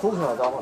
고기나 잡아.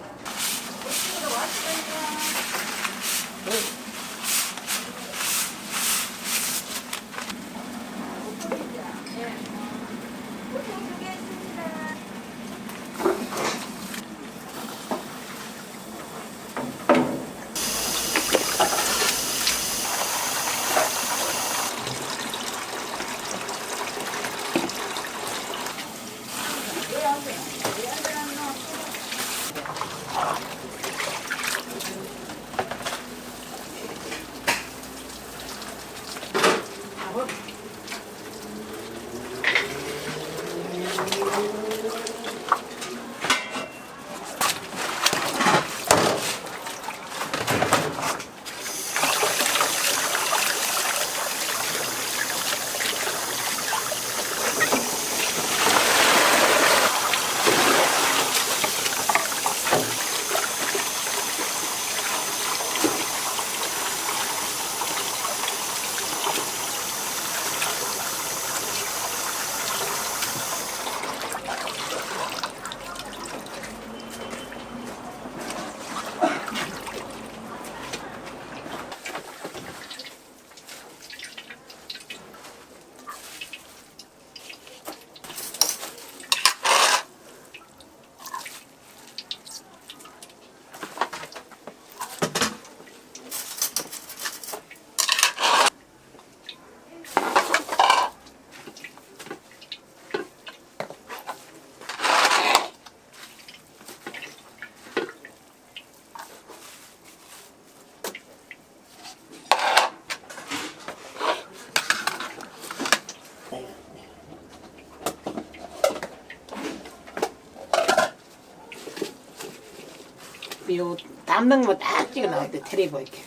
요 담는 거 딱 찍어 나올 때 테레비 볼게.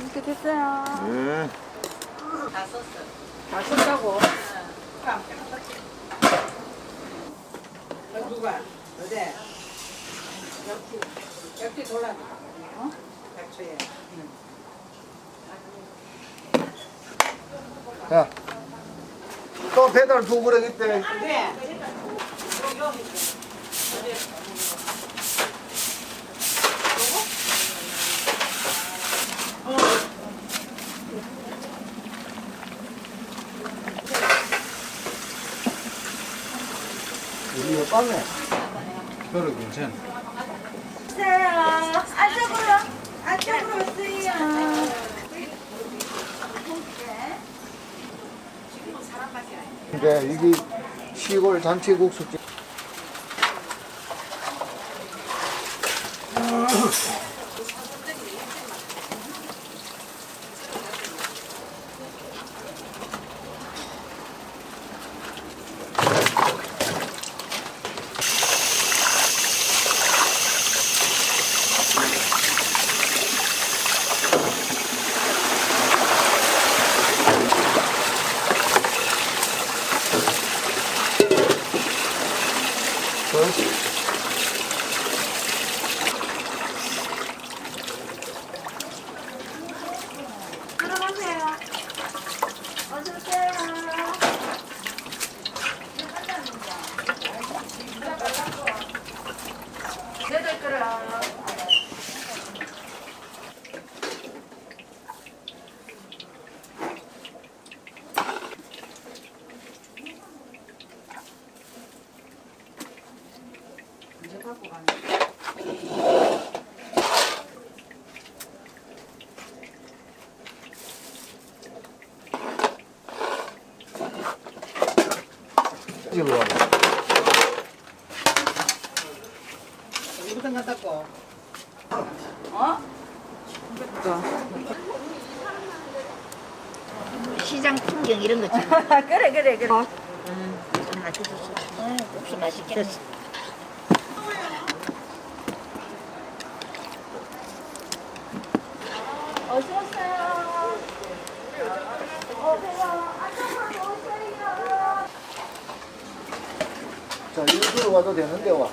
이렇게 됐어요. 다 썼어. 다 썼다고? 누가? 어제 역시 돌아가. 어? 백초에. 야, 또 배달 두 그릇 있대. 네. 우리 이거 빵네. 그래 괜찮아. 안쪽으로 오세요. 이제 이게 시골 잔치국수집. 들어가세요. 어서 오세요. 여덟 그릇. 집으로 와. 이부터 갖다 고. 시장 풍경 이런 거 찍어. 그래 그래 그래. 국수 맛있겠네. 어서 오세요. 오세요. 안쪽으로 오세요. 자, 자, 이거 들어가도 되는데 와.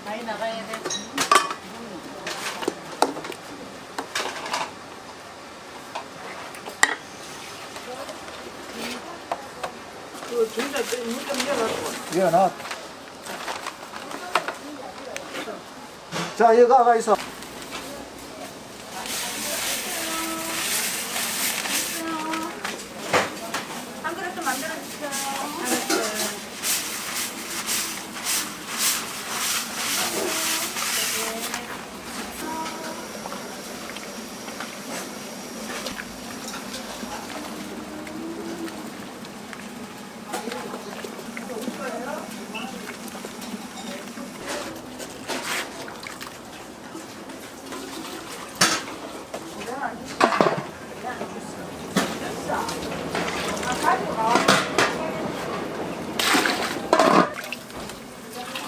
많이 나가야 돼. 미안하. 자, 여기 가가 있어. 한 그릇 좀 만들어 주세요.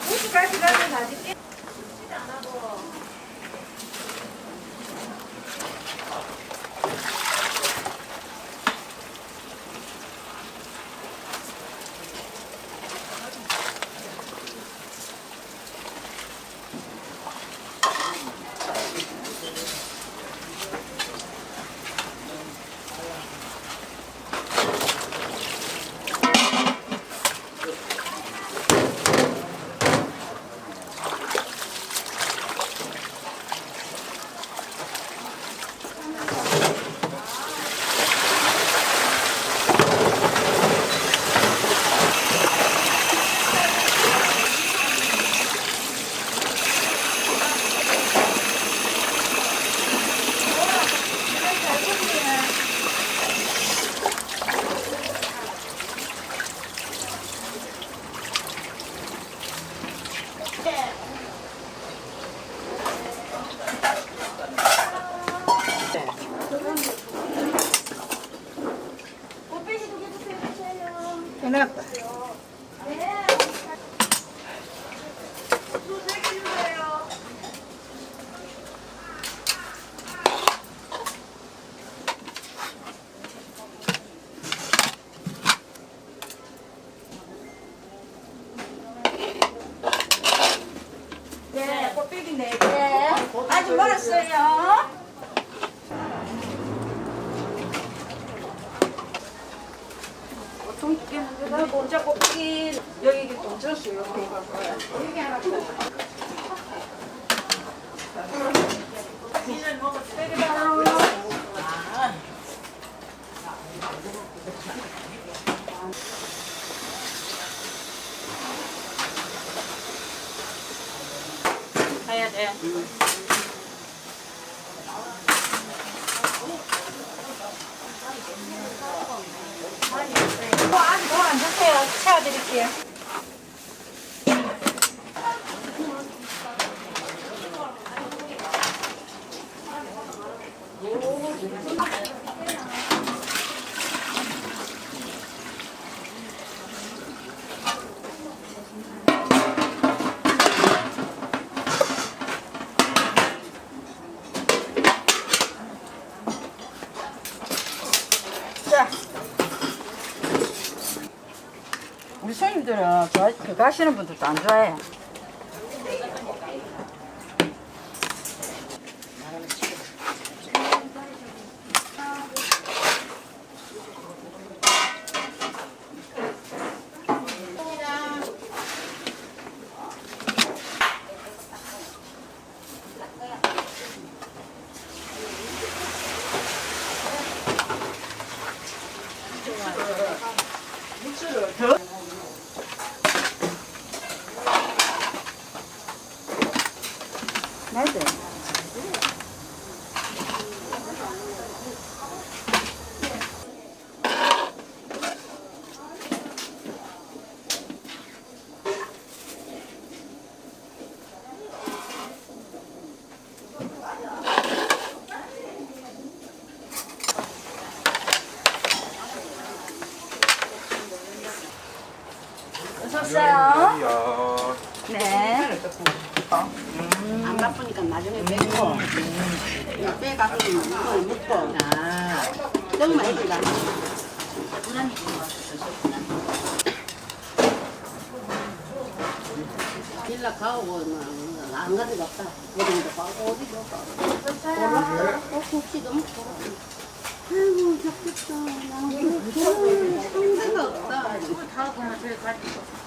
고춧가루 가지고 놔줄게. 꽃배기 2개 주세요. 해놨다. 네. 수 3개 주세요. 네, 꽃배기 4개. 아직 멀었어요. 동치게 문제가 혼자 꽃배기 여기 동쳤어요. 여기 하나 더. 이제 먹어. 빼기 바로. 가야 돼. 아직 뭐안 주세요. 채워드릴게요. 자. 우리 손님들은 그거 하시는 분들도 안 좋아해. 맞아. 어서오세요. 네. 안 바쁘니까 나중에 빼고 빼가서 이걸 먹고 너무 많이 든다. 빌라 가고 안 가는 거 없다. 어디도 가고 어디도 가고. 국지도 먹고. 아이고 좋겠다. 나 오늘 상대가 없다. 다 보면 저기 가지고.